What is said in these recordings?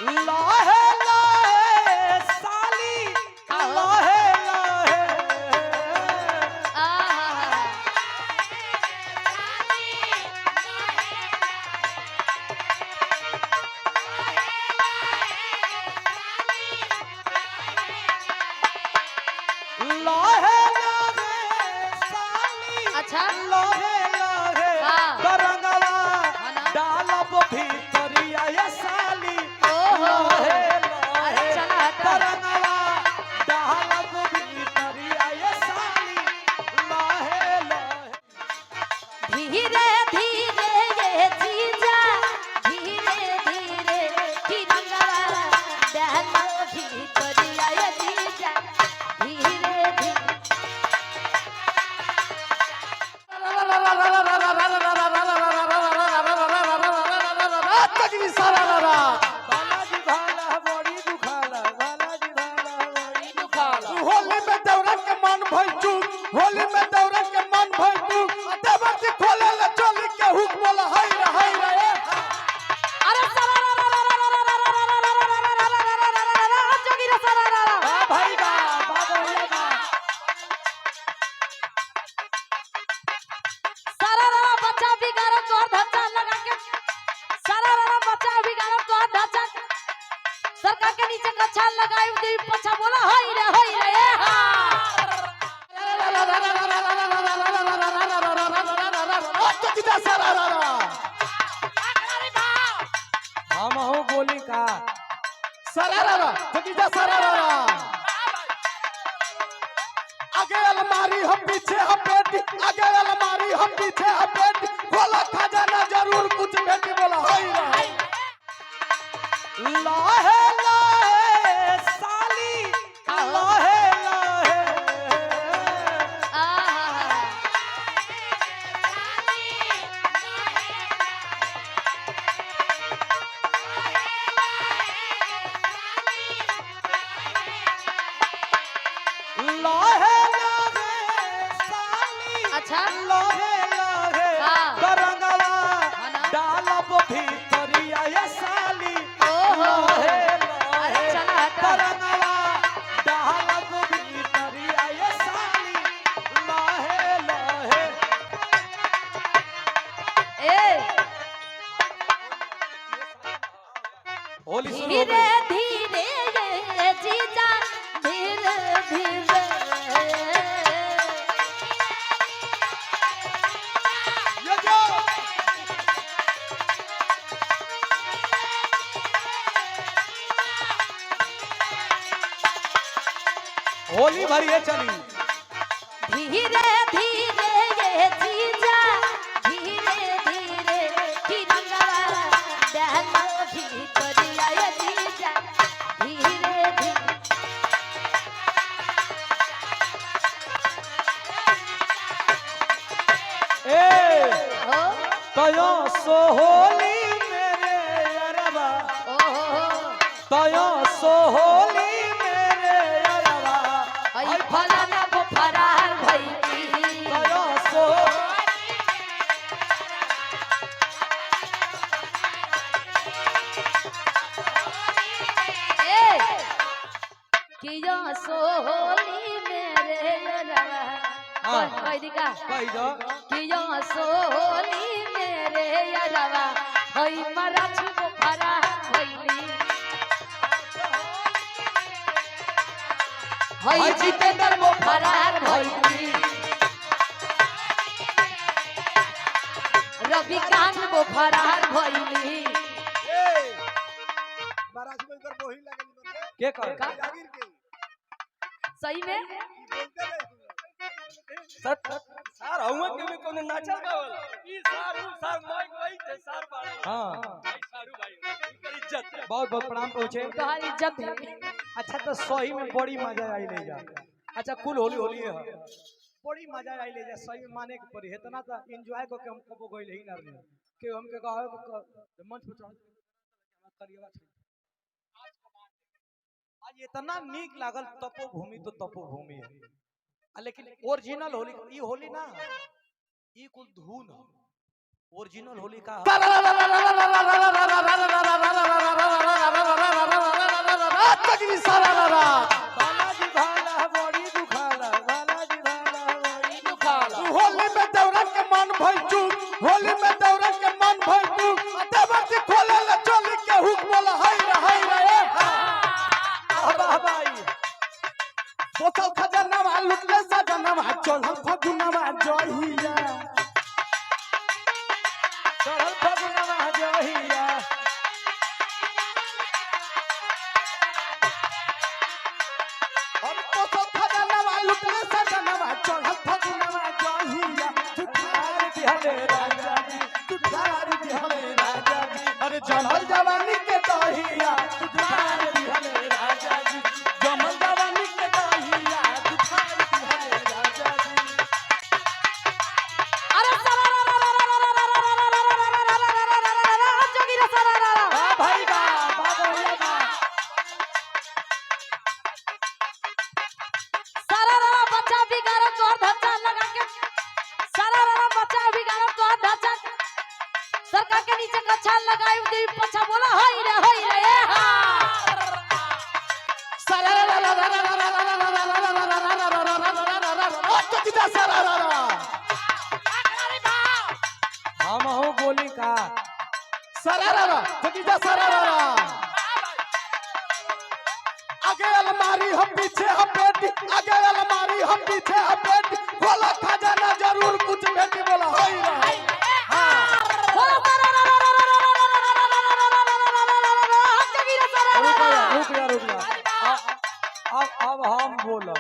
लाहे लाहे साली लाहे लाहे लाहे लाहे साली अच्छा लाहे लाहे करंगवा डालब भीतरिया ये साली लाहे लाहे करंगवा डालब भीतरिया ये साली लाहे लाहे धीरे धीरे ये जीजा धीरे धीरे तिरंगा डालो भीतरिया ये जीजा धीरे धीरे बालाजी भाला बड़ी दुखाला बालाजी भाला बड़ी दुखाला होली में दौड़न के मन भई चूक होली में दौड़न के मन भई चूक देवर जी खोले ले चोली के हुक बोला हाय रे अरे जोगी रे सरारा बा भाई बा भैया बा सरारा बच्चा बिगाड़ो तोर ढांचा लगा के सरारा बच्चा बिगाड़ो तोर ढांचा सरकार के नीचे गच्छा लगाई देवी पछा बोला हाय रे ए हा हम हो बोली का सरारा भतीजा सरारा आगे अलमारी हम पीछे हम पेटी आगे अलमारी हम पीछे हम पेटी खोला खजाना जरूर कुछ बेटी बोला हाय रे लाहे लाहे साली लाहे लाहे लाहे लाहे साली अच्छा लाहे लाहे हाँ। करंगवा ना? डालब भीतरिया ये साली ओहो। लाहे अरे लाहे चला हटा। करंगवा डालब भीतरिया ये साली लाहे लाहे ए होली शुरू हो धीरे गई धीरे ये जीजा धीरे धीरे ये जो होली भर ये चली धीरे धीरे ये जीजा धीरे धीरे तिरंगा डालो भीतरिया ये जीजा धीरे धीरे ए ओ तयो सो होली मेरे अरबा तयो सो होली मेरे अरबा आई फलाना वो फरार भई तयो सो ए किया सोली मेरे रवा हाँ। कोई दिखा कही दो किया सोली मेरे रवा हई मरा छुपो फरा भईली हई जितेंद्र वो फरार भईली रविकांत वो फरार भईली महाराज में कर बोही लगन बते के कर का? जागीर के सही में बोलते नहीं सत सार हउआ के में कोनो नाचल गावल ई सारू सार माई गई ते सार बाड़े हां भाई सारू भाई इनकर इज्जत है बहुत बहुत प्रणाम पहुंचे तोहार इज्जत है अच्छा तो सही में बड़ी मजा आई ले जा अच्छा कुल होली होली है बड़ी मजा आई ले जा सही में माने के पड़ी इतना तो एंजॉय को के हम कबो गइल ही ना रहे के हमके कहे मंच पर चढ़ करिएवा आज इतना नीक लागल तपोभूमि तो तपोभूमि है लेकिन ओरिजिनल होली ई होली ना ई कुल धुन ओरिजिनल होली का चढ़ल फगुनवा जहिया चढ़ल फगुनवा जहिया हम तो खजानवा लुटले सजनवा चढ़ल फगुनवा जहिया तुठार दिहले राजा जी तुठार दिहले राजा जी अरे चढ़ल जवानी के दहिया तुठार दिहले राजा जी जमल जवानी के दहिया तुठार दिहले राजा जी अरे जोगिरा सरारा वाह भाई वाह भैया वाह सरारा बच्चा बिगाड़ो तोर धच्चा लगा के सरारा बच्चा बिगाड़ो तोर धच्चा सरकार के नीचे कच्छा लगाई देवी पछा बोला होई रे ए हा हम हो बोली का आगे अलमारी हम पीछे हम बेटी आगे अलमारी हम पीछे हम बेटी खोला खजाना जरूर कुछ बेटी बोला होई रे बोला जोगिरा रुक जा अब हम बोलब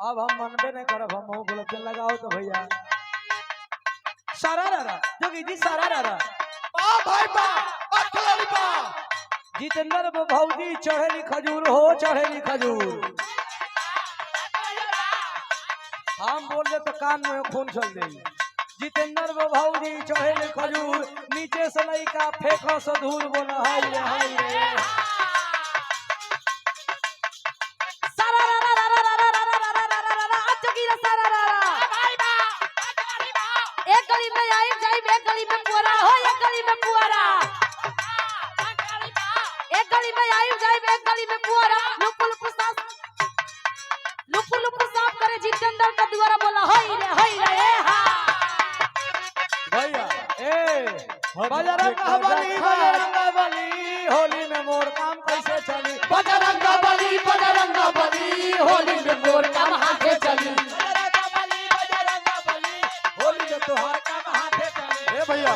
अब हम मनबे नहीं करब हम हो बोलब जन लगाओ तो भैया सरारा जोगी जी सरारा बा भाई बा अखलरी बा जितेंद्र भौजी चढ़ेली खजूर हो चढ़ेली खजूर हम बोल दे तो कान में खून चल जाई जितेंद्र भौजी चढ़ेली खजूर नीचे से लइका फेंको से धूल बोला हाय रे जोगिरा सरारा एक गली में आई जाई एक गली में पुअरा हो एक गली में पुअरा एक गली में आई जाई एक गली में पुअरा लुपु लुपु साफ करे जितेंद्र का द्वारा बोला होई रे ए हा भैया ए बजरंग बली होली में मोर काम कैसे चली बजरंग बली होली में मोर काम हाथे चली होली में तोहार काम हाथे चली ए भैया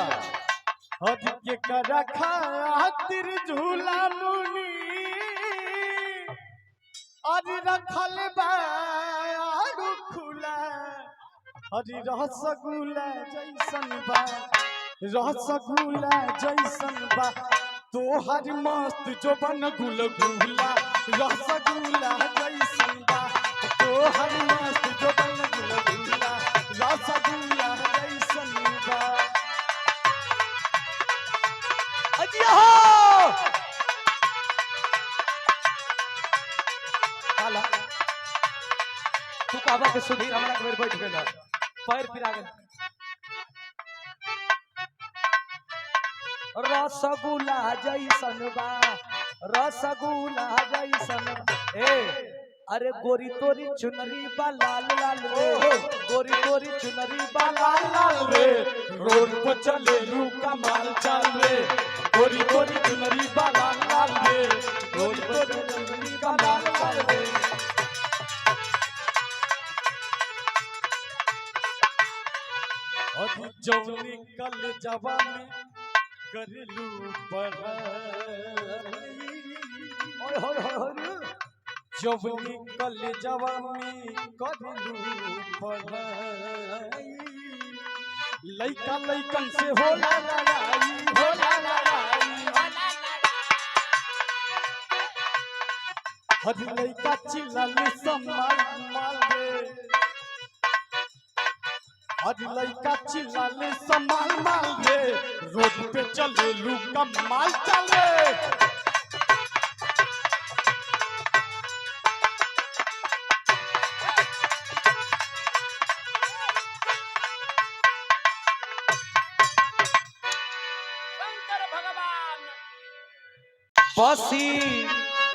हद के करा खातिर झूला मुनी आज रखल बारू खुला हरी रसगुल्ला जैसन बा रसगुल्ला जैसन बा तोहर मस्त जोबन गुलगुला रसगुल्ला जैसन बा तोहर मस्त जोबन गुलगुला रसगुल्ला जैसन बा अजिया हो हाला तू कहबा के सुधीर हमरा के बेर बैठ गेल पैर पिरा गेल रसगुल्ला जैसन बा रसगुल्ला जैसन ए अरे गोरी तोरी चुनरी बा लाल लाल रे गोरी तोरी चुनरी बा लाल लाल रे रोड पर चले लू कमाल चल रे गोरी गोरी चुनरी बा लाल लाल रे रोड पर चले लू कमाल चल रे अभी जौनी कल जवानी करलू पढ़ाई ओए होय होय होय जौनी कल जवानी करलू पढ़ाई लइका लइकन से होला लड़ाई हर लइका चिल्लाल सम्माल माल रे हर लइका चिल्लाल सम्माल माल रे रोड पे चले लू कमाल चले बसी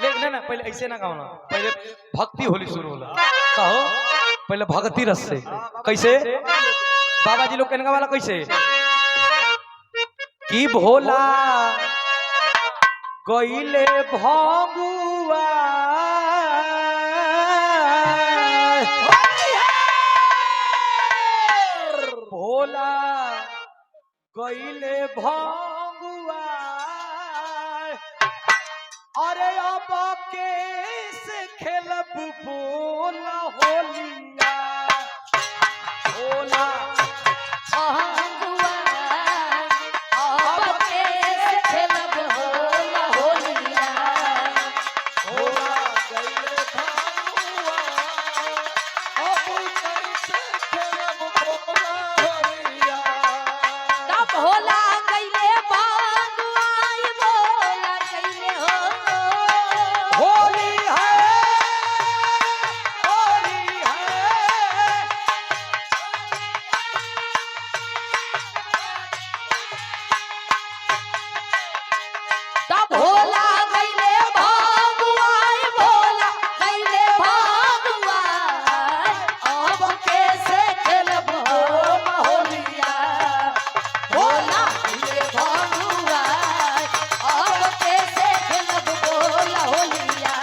लेकिन ना पहले ऐसे ना गाओ ना पहले भक्ति होली शुरू होला कहो पहले भक्ति रस से कैसे बाबा जी लोग कहने वाला कैसे कि भोला गईले भगुआ भोला गईले भंगुआ अरे अब कैसे खेलब बोला होलिया भोला भंगुआ अब कैसे खेलब होला होलिया भोला गईले भंगुआ अब कैसे खेलब बोला होलिया तब होला गईले भंगुआ ये बोला गईले हो होली है तब होला गईले भंगुआ ये बोला गईले भंगुआ अब कैसे खेलब होला होलिया होला गईले भंगुआ अब कैसे खेलब होला होलिया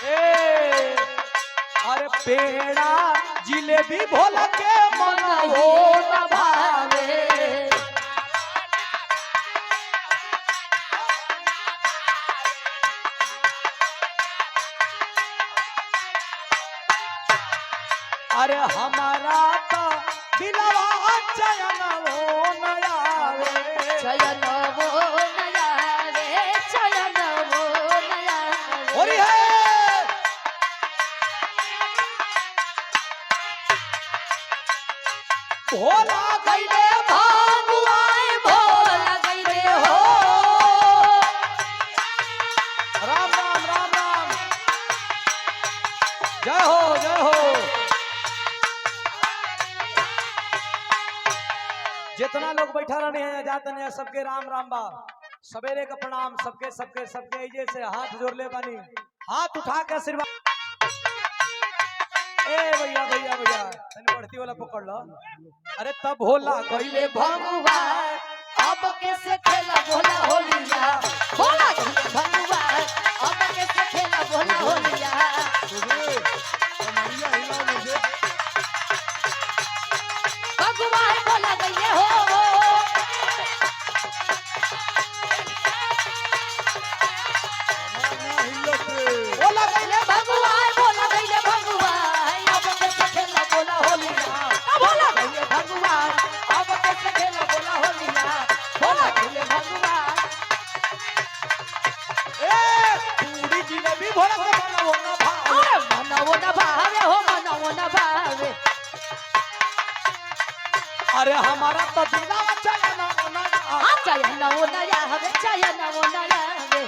ए, अरे पेड़ा जिलेबी भोला के मन हो न भावे अरे हमारा तो दिलवा चयन हो नया रे चयन वो नया रे चयन वो नया होली है भोला गईले भंगुआ भोला गईले हो राम राम राम राम जय हो जय हो जितना लोग बैठा रहने हैं जाते हैं सबके राम राम बा सवेरे का प्रणाम सबके सबके सबके ऐजे से हाथ जोड़ ले बानी हाथ उठा के आशीर्वाद ए भैया भैया भैया तने पढ़ती वाला पकड़ लो अरे तब होला गईले भंगुआ अब कैसे खेला भोला होलिया भोला गईले भंगुआ अब कैसे खेला भोला होलिया भंगुआ भोला गईले हो बोला गईले भंगुआ भोला गईले भंगुआ अब कैसे खेला भोला होलिया भोला गईले भंगुआ अब कैसे खेला भोला होलिया भोला गईले भंगुआ ए पूरी जिलेबी भोला के बनाओ ना भाई अरे मनावो न भावे हो मनावो न भावे अरे हमारा तो दिलवा चयन हो नया हाँ चयन वो नया हवे चयन वो नया हवे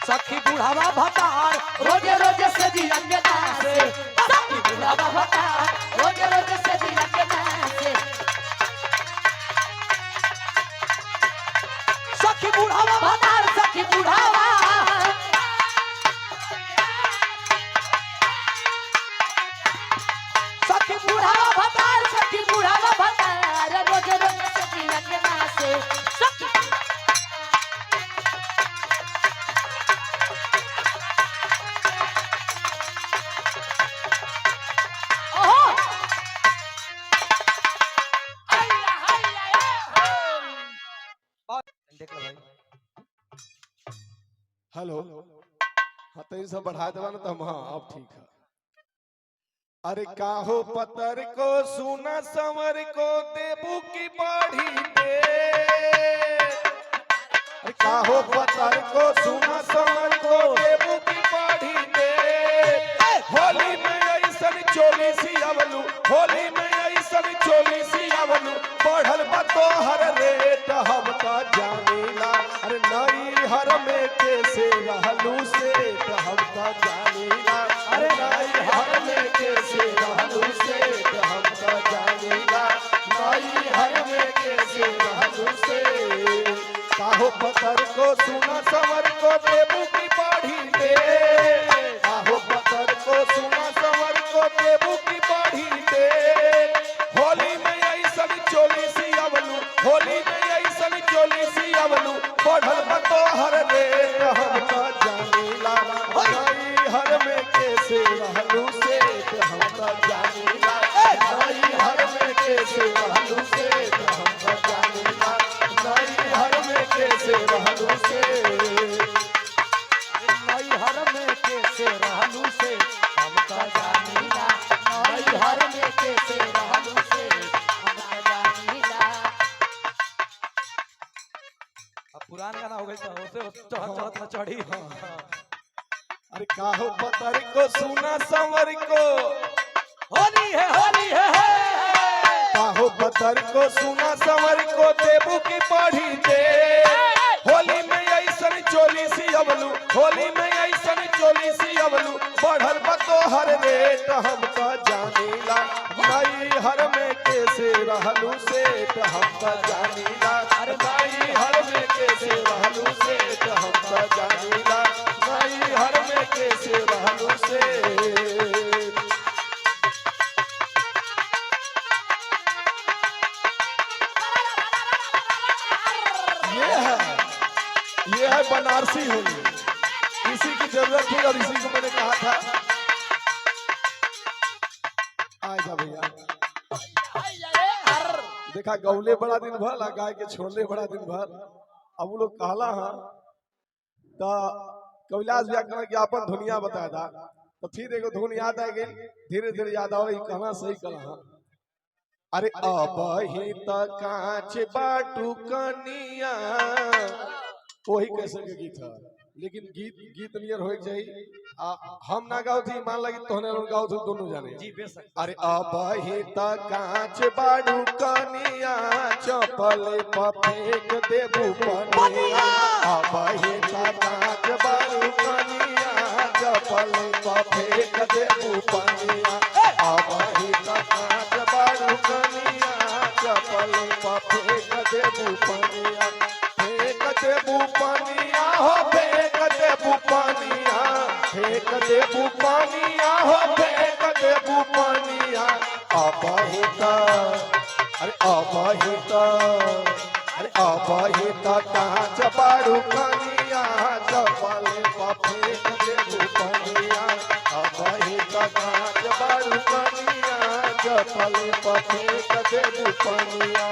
सखी बुढ़ावा भतार रोजे रोजे से दिया के नासे सखी बुढ़ावा भता रोजे रोजे से दिया के नासे सखी बुढ़ावा भतार सखी बुढ़ावा सखी बुढ़ावा भतार सखी बुढ़ावा भतार रोजे रोजे से दिया के नासे सखी ओहो देख लो भाई हेलो हाँ तो ये सब बढ़ा देवा ना तो हम हाँ अब ठीक है अरे काहो पतर को सुना संवर को देबू की बाढ़ी दे अरे काहो पतर को सुना संवर को देबू की बाढ़ी दे होली में ऐसन चोली सियावलू होली में ऐसन चोली सियावलू बढ़ल बा तोहर रेट हम तो जानीला अरे नई हर में कैसे रहलू से हम तो जानीला अरे नई हर में कैसे रहलू से हम तो जानीला नई हर में कैसे रहलू से काहो पतर को सुना संवर को देबू की बाढ़ी दे काहो पतर को सुना संवर को देबू की बाढ़ी दे होली में ऐसन चोली सियावलू होली में ऐसन चोली सियावलू बढ़ल बा तोहर रेट हम तो जानीला नई हर में कैसे रहलू सेठ हम तो जानीला नई हर में कैसे रहलू सेठ नई हर में कैसे रहलू से हम तो जानीला नई हर में कैसे रहलू सेठ हम तो जानीला। अब पुरान गाना हो गई तो उसे चढ़त चढ़त न चढ़ी अरे काहो पतर को सुना संवर को होली है काहो पतर को सुना संवर को देबू की पढ़ी दे होली में ऐसन चोली सी अवलू होली में ऐसन चोली सी अवलू बढ़ल बतो हर रेट हम तो जानीला नई हर में कैसे रहलू सेठ हम तो जानीला नई हर में कैसे रहलू सेठ हम तो जानीला नई हर में कैसे रहलू सेठ ये है बनारसी होली इसी की जरूरत थी और इसी को मैंने कहा था आजा भैया देखा गौले बड़ा दिन भर आ गाय के छोड़ले बड़ा दिन भर अब वो लोग कहला हाँ तो कैलाश भैया कहना कि अपन धुनिया बताया था तो फिर एगो धुन याद आ गई धीरे धीरे याद आ रही कहना सही कहला हाँ अरे अब ही तक कांच बाटू कनिया वही कैसे के गीत है लेकिन गीत नियर हो चाहिए हम ना गाओ थी मान लगी तोहने लोग गाओ थे दोनों जाने जी बेशक अरे अब ही तक कांच बाडू कनिया चपल पर फेंक देबू पनिया अब ही तक कांच बाडू कनिया चपल पर फेंक देबू पनिया अब ही तक कांच बाडू कनिया चपल पर फेंक देबू पनिया फेंक देबू पनिया हो फेंक देबू पनिया फेंक देबू पनिया हो फेंक देबू पनिया अबहित अरे अबहित अरे अबहित कांच बाडू कनिया चपल पर फेंक देबू पनिया अबहित कांच बाडू कनिया चपल पर फेंक देबू पनिया